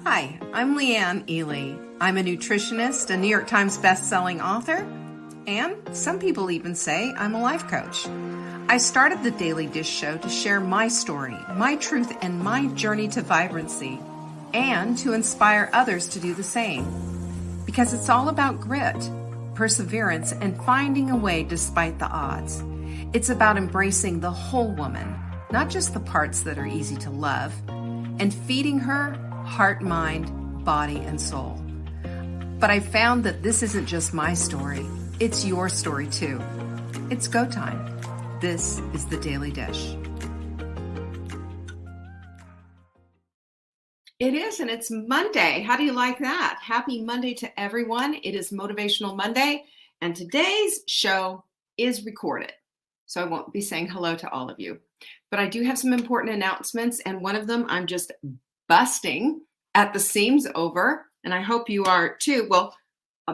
Hi, I'm Leanne Ely. I'm a nutritionist, a New York Times best-selling author, and some people even say I'm a life coach. I started the Daily Dish Show to share my story, my truth, and my journey to vibrancy, and to inspire others to do the same. Because it's all about grit, perseverance, and finding a way despite the odds. It's about embracing the whole woman, not just the parts that are easy to love, and feeding her heart, mind, body, and soul. But I found that this isn't just my story, it's your story too. It's go time. This is the Daily Dish. It is, and it's Monday. How do you like that? Happy Monday to everyone. It is Motivational Monday, and today's show is recorded, so I won't be saying hello to all of you. But I do have some important announcements, and one of them I'm just busting at the seams over, and I hope you are too. Well,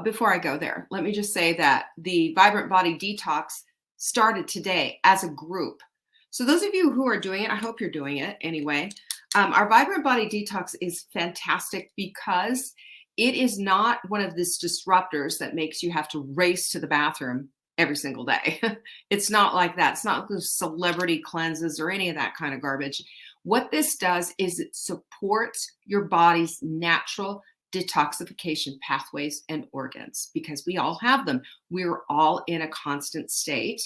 before I go there, let me just say that the Vibrant Body Detox started today as a group. So those of you who are doing it, I hope you're doing it anyway. Our Vibrant Body Detox is fantastic because it is not one of these disruptors that makes you have to race to the bathroom every single day. It's not like that. It's not those celebrity cleanses or any of that kind of garbage. What this does is it supports your body's natural detoxification pathways and organs, because we all have them. We're all in a constant state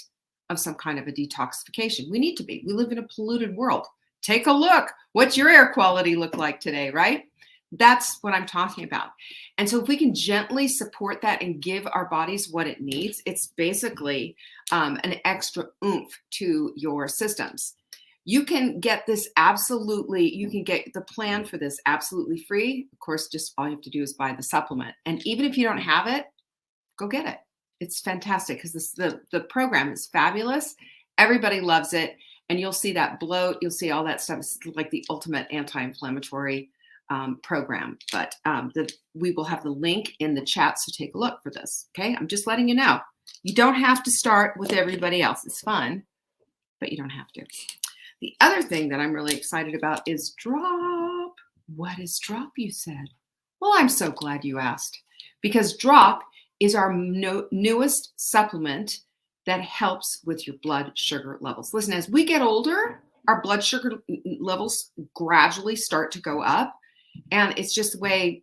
of some kind of a detoxification. We need to be. We live in a polluted world. Take a look. What's your air quality look like today, right? That's what I'm talking about. And so if we can gently support that and give our bodies what it needs, it's basically an extra oomph to your systems. You can get this absolutely, you can get the plan for this absolutely free. Of course, just all you have to do is buy the supplement. And even if you don't have it, go get it. It's fantastic because the program is fabulous. Everybody loves it. And you'll see that bloat, you'll see all that stuff. It's like the ultimate anti-inflammatory program. But we will have the link in the chat, so take a look for this. Okay, I'm just letting you know. You don't have to start with everybody else. It's fun, but you don't have to. The other thing that I'm really excited about is Drop. What is Drop, you said? Well, I'm so glad you asked, because Drop is our newest supplement that helps with your blood sugar levels. Listen, as we get older, our blood sugar levels gradually start to go up, and it's just the way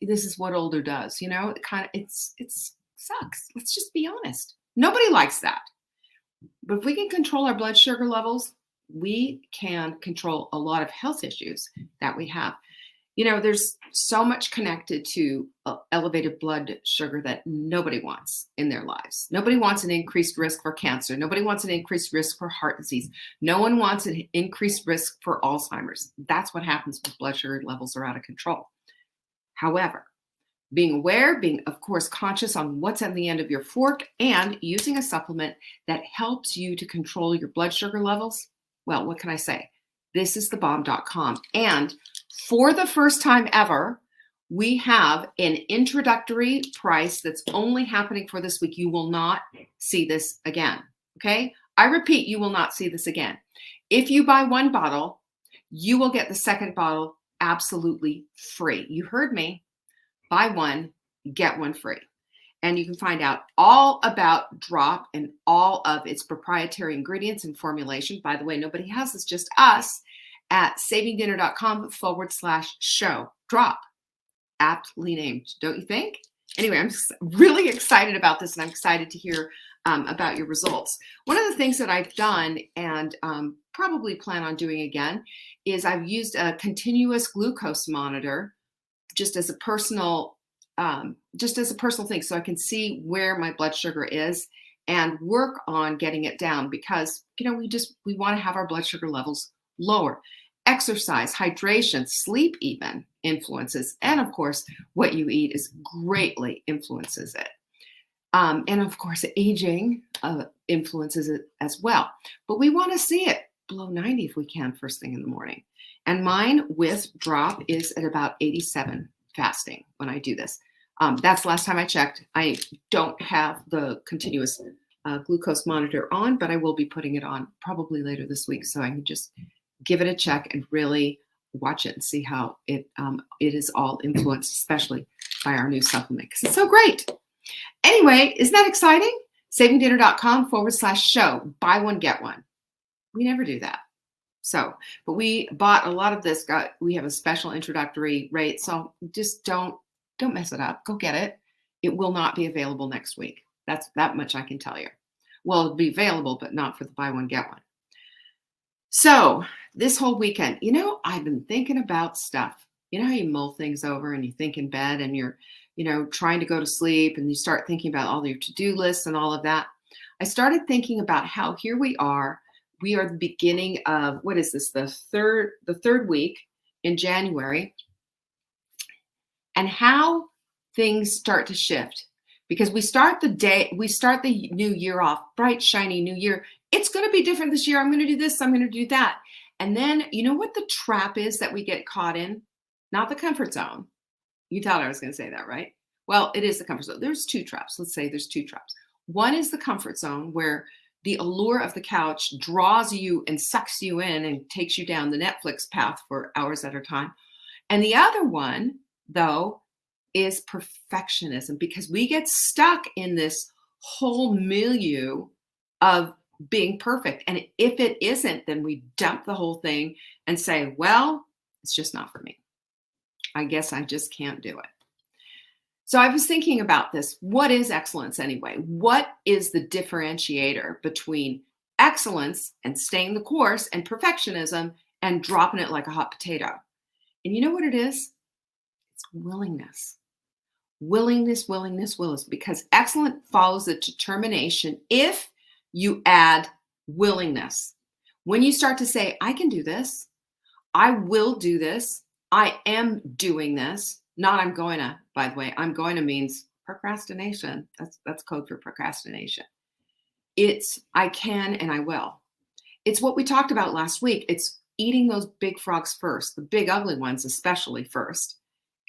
this is what older does. You know, it sucks. Let's just be honest. Nobody likes that. But if we can control our blood sugar levels, we can control a lot of health issues that we have. You know, there's so much connected to elevated blood sugar that nobody wants in their lives. Nobody wants an increased risk for cancer. Nobody wants an increased risk for heart disease. No one wants an increased risk for Alzheimer's. That's what happens when blood sugar levels are out of control. However, being aware, being, of course, conscious on what's at the end of your fork, and using a supplement that helps you to control your blood sugar levels, well, what can I say? This is thebomb.com. And for the first time ever, we have an introductory price that's only happening for this week. You will not see this again. Okay? I repeat, you will not see this again. If you buy one bottle, you will get the second bottle absolutely free. You heard me. Buy one, get one free. And you can find out all about Drop and all of its proprietary ingredients and formulation. By the way, nobody has this, just us, at savingdinner.com/show. Drop. Aptly named, don't you think? Anyway, I'm just really excited about this, and I'm excited to hear about your results. One of the things that I've done, and probably plan on doing again, is I've used a continuous glucose monitor just as a personal thing, so I can see where my blood sugar is and work on getting it down, because, you know, we want to have our blood sugar levels lower. Exercise, hydration, sleep even influences, and of course, what you eat is greatly influences it. And of course, aging influences it as well. But we want to see it below 90 if we can, first thing in the morning. And mine with Drop is at about 87 fasting when I do this. That's the last time I checked. I don't have the continuous glucose monitor on, but I will be putting it on probably later this week, so I can just give it a check and really watch it and see how it is all influenced, especially by our new supplement, because it's so great. Anyway, isn't that exciting? savingdinner.com/show. Buy one, get one. We never do that. So, but we bought a lot of this. We have a special introductory rate. So just don't mess it up. Go get it. It will not be available next week. That's that much I can tell you. Well, it'll be available, but not for the buy one, get one. So this whole weekend, I've been thinking about stuff. You know how you mull things over and you think in bed and you're, trying to go to sleep and you start thinking about all your to-do lists and all of that. I started thinking about how here we are. We are the beginning of, what is this? The third week in January, and how things start to shift, because we start the new year off, bright, shiny new year. It's going to be different this year. I'm going to do this. I'm going to do that. And then you know what the trap is that we get caught in? Not the comfort zone. You thought I was going to say that, right? Well, it is the comfort zone. There's two traps. Let's say there's two traps. One is the comfort zone, where the allure of the couch draws you and sucks you in and takes you down the Netflix path for hours at a time. And the other one, though, is perfectionism, because we get stuck in this whole milieu of being perfect. And if it isn't, then we dump the whole thing and say, well, it's just not for me. I guess I just can't do it. So I was thinking about this. What is excellence anyway? What is the differentiator between excellence and staying the course and perfectionism and dropping it like a hot potato? And you know what it is? It's willingness. Willingness, because excellent follows the determination if you add willingness. When you start to say, I can do this, I will do this, I am doing this, not I'm going to, by the way, I'm going to means procrastination. That's code for procrastination. It's I can and I will. It's what we talked about last week. It's eating those big frogs first, the big ugly ones especially first,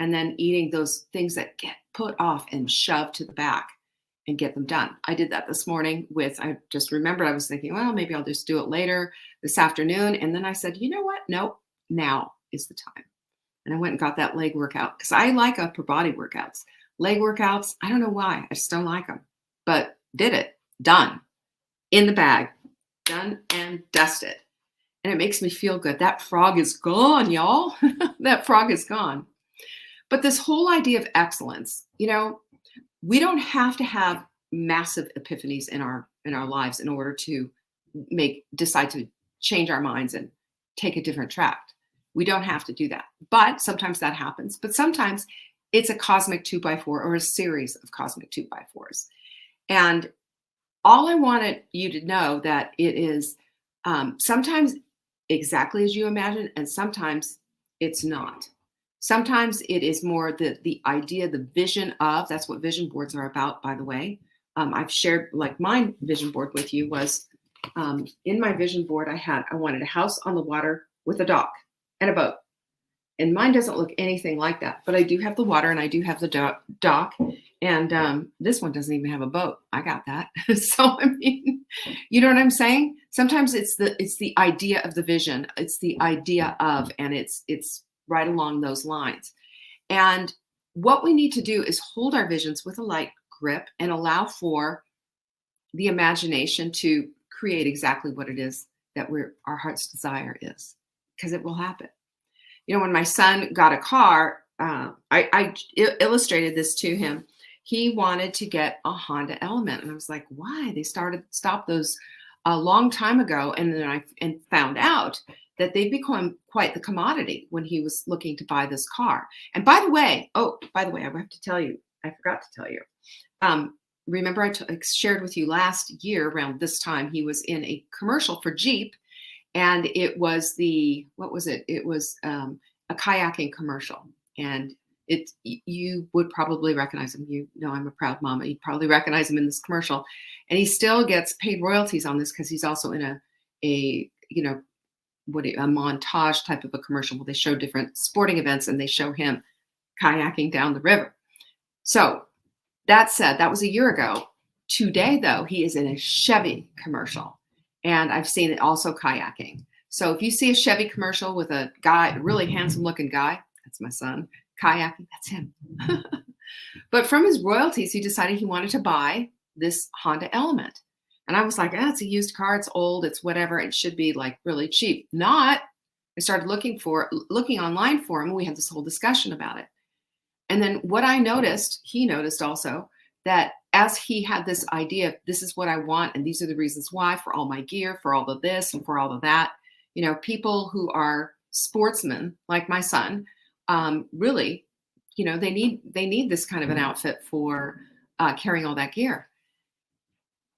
and then eating those things that get put off and shoved to the back and get them done. I did that this morning I just remembered, I was thinking, well, maybe I'll just do it later this afternoon. And then I said, you know what? Nope, now is the time. And I went and got that leg workout, because I like upper body workouts. Leg workouts, I don't know why. I just don't like them. But did it. Done. In the bag. Done and dusted. And it makes me feel good. That frog is gone, y'all. That frog is gone. But this whole idea of excellence, we don't have to have massive epiphanies in our lives in order to decide to change our minds and take a different track. We don't have to do that. But sometimes that happens. But sometimes it's a cosmic 2x4 or a series of cosmic 2x4s. And all I wanted you to know that it is sometimes exactly as you imagine, and sometimes it's not. Sometimes it is more the idea, the vision of, that's what vision boards are about, by the way. I've shared, like, my vision board with you was, in my vision board, I wanted a house on the water with a dock and a boat. And mine doesn't look anything like that, but I do have the water and I do have the dock. And this one doesn't even have a boat. I got that. So, I mean, you know what I'm saying? Sometimes it's the idea of the vision. It's the idea of, and it's right along those lines. And what we need to do is hold our visions with a light grip and allow for the imagination to create exactly what it is that our heart's desire is, because it will happen. When my son got a car, I illustrated this to him. He wanted to get a Honda Element. And I was like, why? They stopped those a long time ago. And then I found out that they've become quite the commodity when he was looking to buy this car. And by the way, I have to tell you, I forgot to tell you. Remember I shared with you last year around this time, he was in a commercial for Jeep. And it was what was it? It was a kayaking commercial. And you would probably recognize him. I'm a proud mama. You'd probably recognize him in this commercial. And he still gets paid royalties on this because he's also in a montage type of a commercial where they show different sporting events and they show him kayaking down the river. So that said, that was a year ago. Today, though, he is in a Chevy commercial. And I've seen it also kayaking. So if you see a Chevy commercial with a guy, a really handsome looking guy, that's my son, kayaking, that's him. But from his royalties, he decided he wanted to buy this Honda Element. And I was like, it's a used car, it's old, it's whatever, it should be like really cheap. Not. I started looking online for him, and we had this whole discussion about it. And then what I noticed, he noticed also, that as he had this idea of this is what I want, and these are the reasons why, for all my gear, for all of this and for all of that, people who are sportsmen like my son, really, they need this kind of an outfit for carrying all that gear.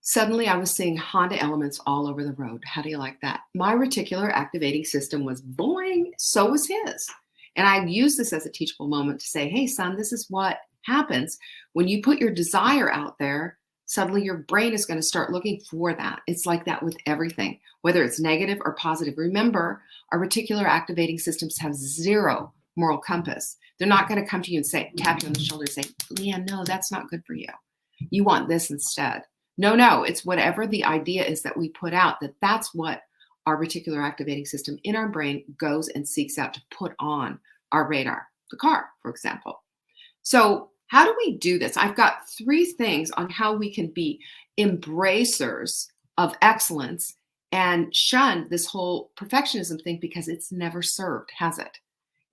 Suddenly, I was seeing Honda Elements all over the road. How do you like that? My reticular activating system was boing, so was his. And I use this as a teachable moment to say, hey, son, this is what happens when you put your desire out there. Suddenly, your brain is going to start looking for that. It's like that with everything, whether it's negative or positive. Remember, our reticular activating systems have zero moral compass. They're not going to come to you and say, tap you on the shoulder and say, Leanne, no, that's not good for you. You want this instead. No, it's whatever the idea is that we put out, that's what our reticular activating system in our brain goes and seeks out to put on our radar, the car, for example. So how do we do this? I've got 3 things on how we can be embracers of excellence and shun this whole perfectionism thing, because it's never served, has it?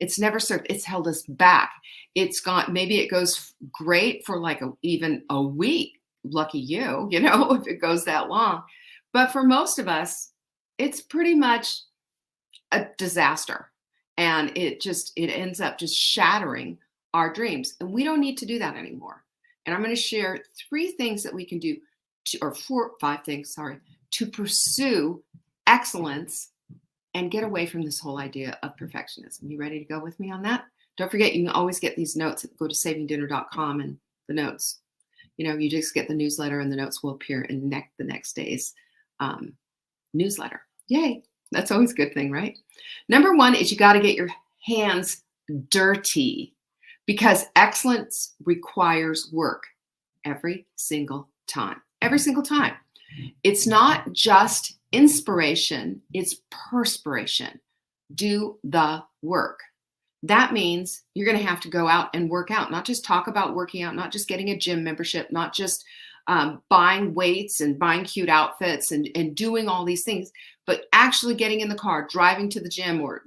It's never served. It's held us back. Maybe it goes great for like even a week. Lucky you, if it goes that long. But for most of us, it's pretty much a disaster. And it ends up just shattering our dreams. And we don't need to do that anymore. And I'm going to share 3 things that we can do, 5 things, to pursue excellence and get away from this whole idea of perfectionism. You ready to go with me on that? Don't forget, you can always get these notes. Go to savingdinner.com and the notes. You just get the newsletter, and the notes will appear in the next day's newsletter. Yay. That's always a good thing, right? Number 1 is you got to get your hands dirty, because excellence requires work every single time. Every single time. It's not just inspiration, it's perspiration. Do the work. That means you're going to have to go out and work out, not just talk about working out, not just getting a gym membership, not just buying weights and buying cute outfits and doing all these things, but actually getting in the car, driving to the gym, or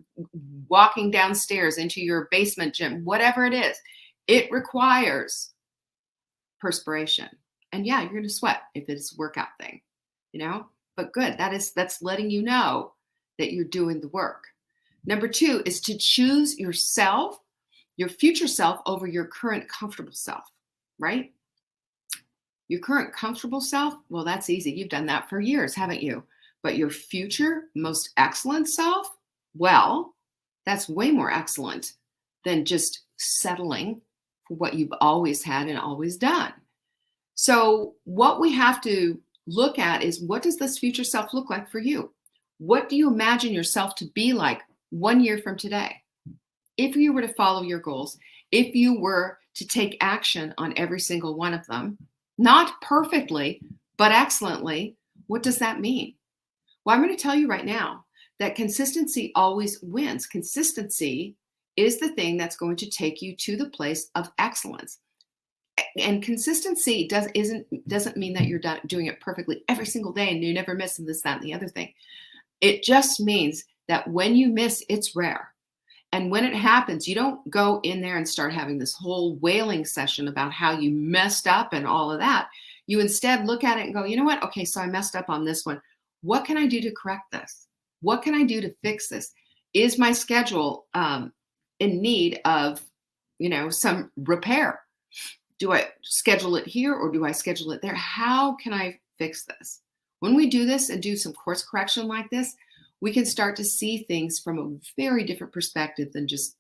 walking downstairs into your basement gym, whatever it is. It requires perspiration. And yeah, you're going to sweat if it's a workout thing, but good. That's letting you know that you're doing the work. Number 2 is to choose yourself, your future self, over your current comfortable self, right? Your current comfortable self, well, that's easy. You've done that for years, haven't you? But your future most excellent self, well, that's way more excellent than just settling for what you've always had and always done. So what we have to look at is, what does this future self look like for you? What do you imagine yourself to be like 1 year from today? If you were to follow your goals, if you were to take action on every single one of them, not perfectly, but excellently, what does that mean? Well, I'm going to tell you right now that consistency always wins. Consistency is the thing that's going to take you to the place of excellence. And consistency doesn't mean that you're doing it perfectly every single day and you never miss this, that, and the other thing. It just means that when you miss, it's rare. And when it happens, you don't go in there and start having this whole wailing session about how you messed up and all of that. You instead look at it and go, you know what? Okay, so I messed up on this one. What can I do to correct this? What can I do to fix this? Is my schedule in need of, some repair? Do I schedule it here or do I schedule it there? How can I fix this? When we do this and do some course correction like this, we can start to see things from a very different perspective than just,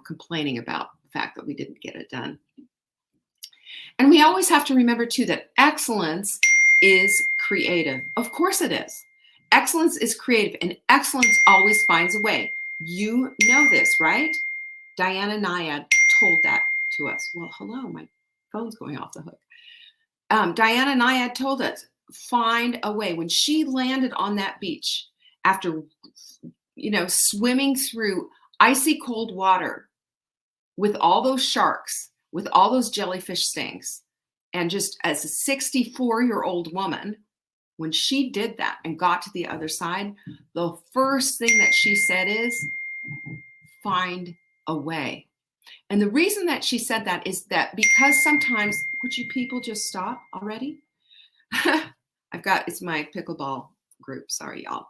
complaining about the fact that we didn't get it done. And we always have to remember too that excellence is creative. Of course it is. Excellence is creative, and excellence always finds a way. You know this, right? Diana Nyad told that to us. Well, hello, my phone's going off the hook. Diana Nyad told us, find a way. When she landed on that beach after swimming through icy cold water with all those sharks, with all those jellyfish stings. And just as a 64-year-old woman, when she did that and got to the other side, the first thing that she said is, find a way. And the reason that she said that is that because sometimes, would you people just stop already? It's my pickleball group. Sorry, y'all.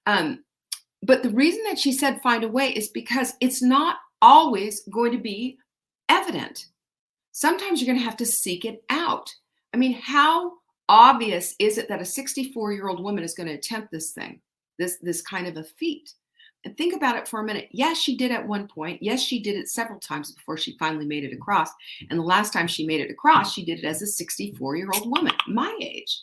But the reason that she said find a way is because it's not always going to be evident. Sometimes you're going to have to seek it out. I mean, how obvious is it that a 64-year-old woman is going to attempt this thing, this kind of a feat? And think about it for a minute. Yes, she did at one point. Yes, she did it several times before she finally made it across. And the last time she made it across, she did it as a 64-year-old woman, my age.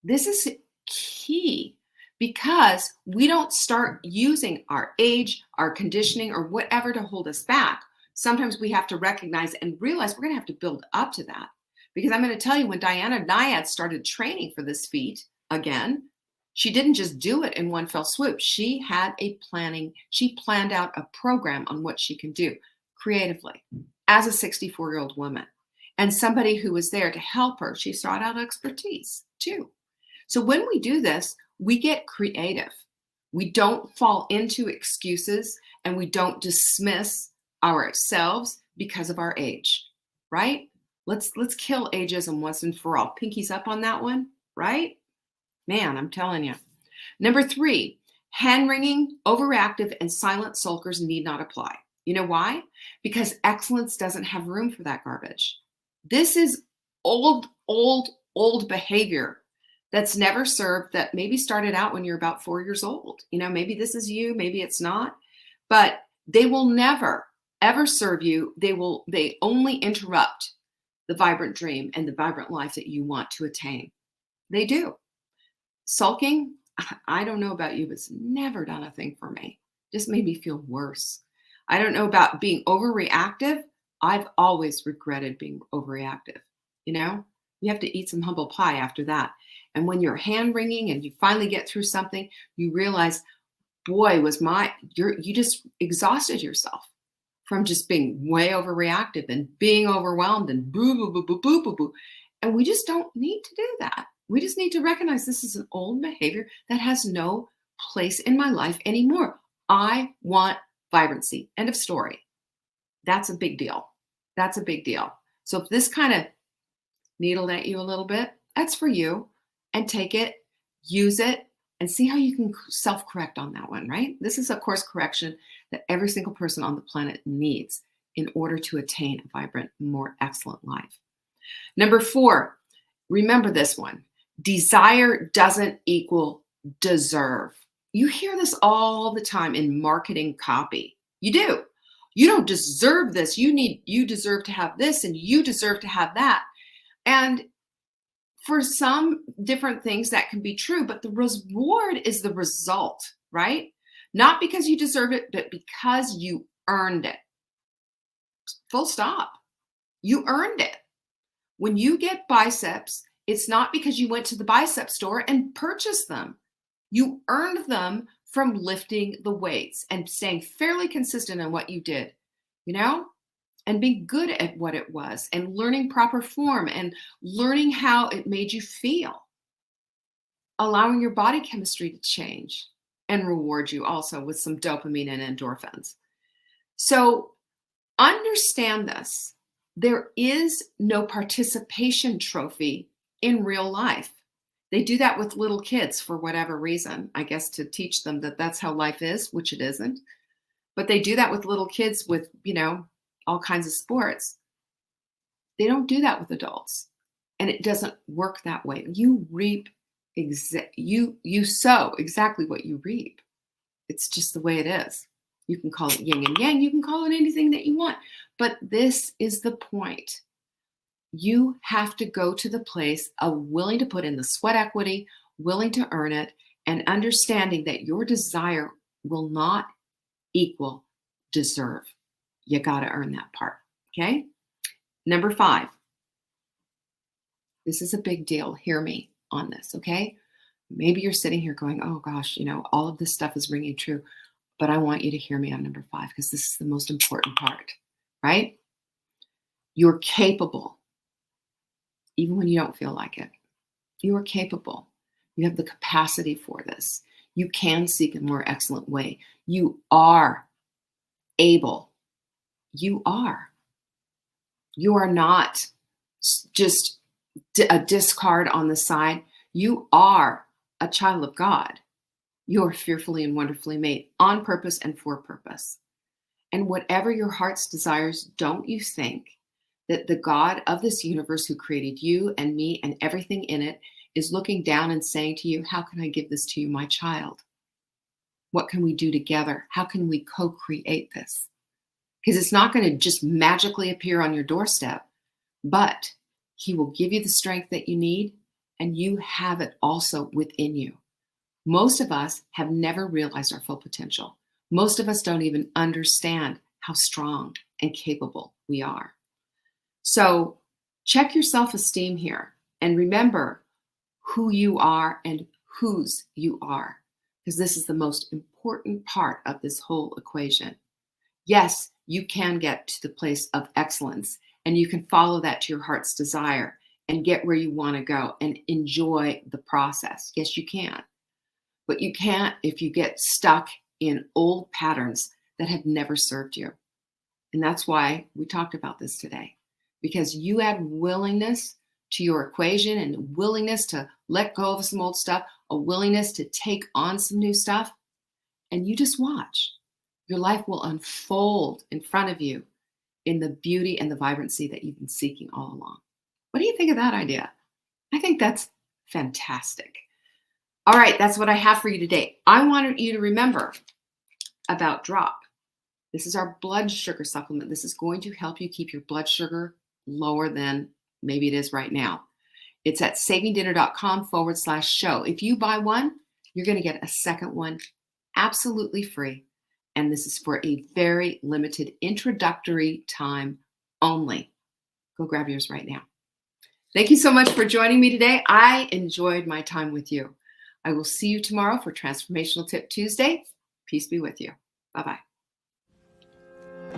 This is key because we don't start using our age, our conditioning, or whatever to hold us back. Sometimes we have to recognize and realize we're going to have to build up to that. Because I'm going to tell you, when Diana Nyad started training for this feat again, she didn't just do it in one fell swoop. She had she planned out a program on what she can do creatively as a 64-year-old woman. And somebody who was there to help her, she sought out expertise too. So when we do this, we get creative. We don't fall into excuses and we don't dismiss ourselves because of our age, right? Let's kill ageism once and for all. Pinkies up on that one, right? Man, I'm telling you. Number 3, hand-wringing, overreactive, and silent sulkers need not apply. You know why? Because excellence doesn't have room for that garbage. This is old behavior that's never served, that maybe started out when you're about 4 years old. Maybe this is you, maybe it's not, but they will never, ever serve you. They only interrupt the vibrant dream and the vibrant life that you want to attain. They do. Sulking, I don't know about you, but it's never done a thing for me. Just made me feel worse. I don't know about being overreactive. I've always regretted being overreactive. You have to eat some humble pie after that. And when you're hand wringing and you finally get through something, you realize, boy, you just exhausted yourself from just being way overreactive and being overwhelmed and boo, boo, boo, boo, boo, boo, boo. And we just don't need to do that. We just need to recognize this is an old behavior that has no place in my life anymore. I want vibrancy. End of story. That's a big deal. That's a big deal. So if this kind of needled at you a little bit, that's for you. And take it, use it, and see how you can self-correct on that one, right? This is a course correction that every single person on the planet needs in order to attain a vibrant, more excellent life. Number 4, remember this one. Desire doesn't equal deserve. You hear this all the time in marketing copy. You do. You don't deserve this. You deserve to have this, and you deserve to have that. And for some different things that can be true, but the reward is the result, right? Not because you deserve it, but because you earned it. Full stop. You earned it. When you get biceps, it's not because you went to the bicep store and purchased them. You earned them from lifting the weights and staying fairly consistent in what you did, and being good at what it was and learning proper form and learning how it made you feel, allowing your body chemistry to change and reward you also with some dopamine and endorphins. So understand this. There is no participation trophy in real life. They do that with little kids for whatever reason, I guess to teach them that that's how life is, which it isn't. But they do that with little kids with, all kinds of sports. They don't do that with adults. And it doesn't work that way. You reap, you sow exactly what you reap. It's just the way it is. You can call it yin and yang. You can call it anything that you want. But this is the point. You have to go to the place of willing to put in the sweat equity, willing to earn it, and understanding that your desire will not equal deserve. You got to earn that part. Okay. Number 5. This is a big deal. Hear me on this. Okay. maybe you're sitting here going, oh gosh, all of this stuff is ringing true, but I want you to hear me on number 5 because this is the most important part, right? You're capable, even when you don't feel like it. You are capable. You have the capacity for this. You can seek a more excellent way. You are able. You are. You are not just a discard on the side. You are a child of God. You are fearfully and wonderfully made on purpose and for purpose. And whatever your heart's desires, don't you think that the God of this universe who created you and me and everything in it is looking down and saying to you, how can I give this to you, my child? What can we do together? How can we co-create this? Because it's not going to just magically appear on your doorstep, but he will give you the strength that you need, and you have it also within you. Most of us have never realized our full potential. Most of us don't even understand how strong and capable we are. So check your self-esteem here and remember who you are and whose you are, because this is the most important part of this whole equation. Yes, you can get to the place of excellence and you can follow that to your heart's desire and get where you want to go and enjoy the process. Yes, you can. But you can't if you get stuck in old patterns that have never served you. And that's why we talked about this today, because you add willingness to your equation and willingness to let go of some old stuff, a willingness to take on some new stuff, and you just watch. Your life will unfold in front of you in the beauty and the vibrancy that you've been seeking all along. What do you think of that idea? I think that's fantastic. All right, that's what I have for you today. I wanted you to remember about Drop. This is our blood sugar supplement. This is going to help you keep your blood sugar lower than maybe it is right now. It's at savingdinner.com/show. If you buy one, you're going to get a second one absolutely free. And this is for a very limited introductory time only. Go grab yours right now. Thank you so much for joining me today. I enjoyed my time with you. I will see you tomorrow for Transformational Tip Tuesday. Peace be with you. Bye-bye.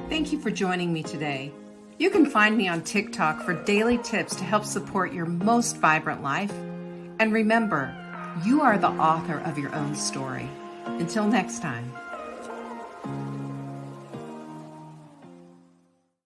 Thank you for joining me today. You can find me on TikTok for daily tips to help support your most vibrant life. And remember, you are the author of your own story. Until next time.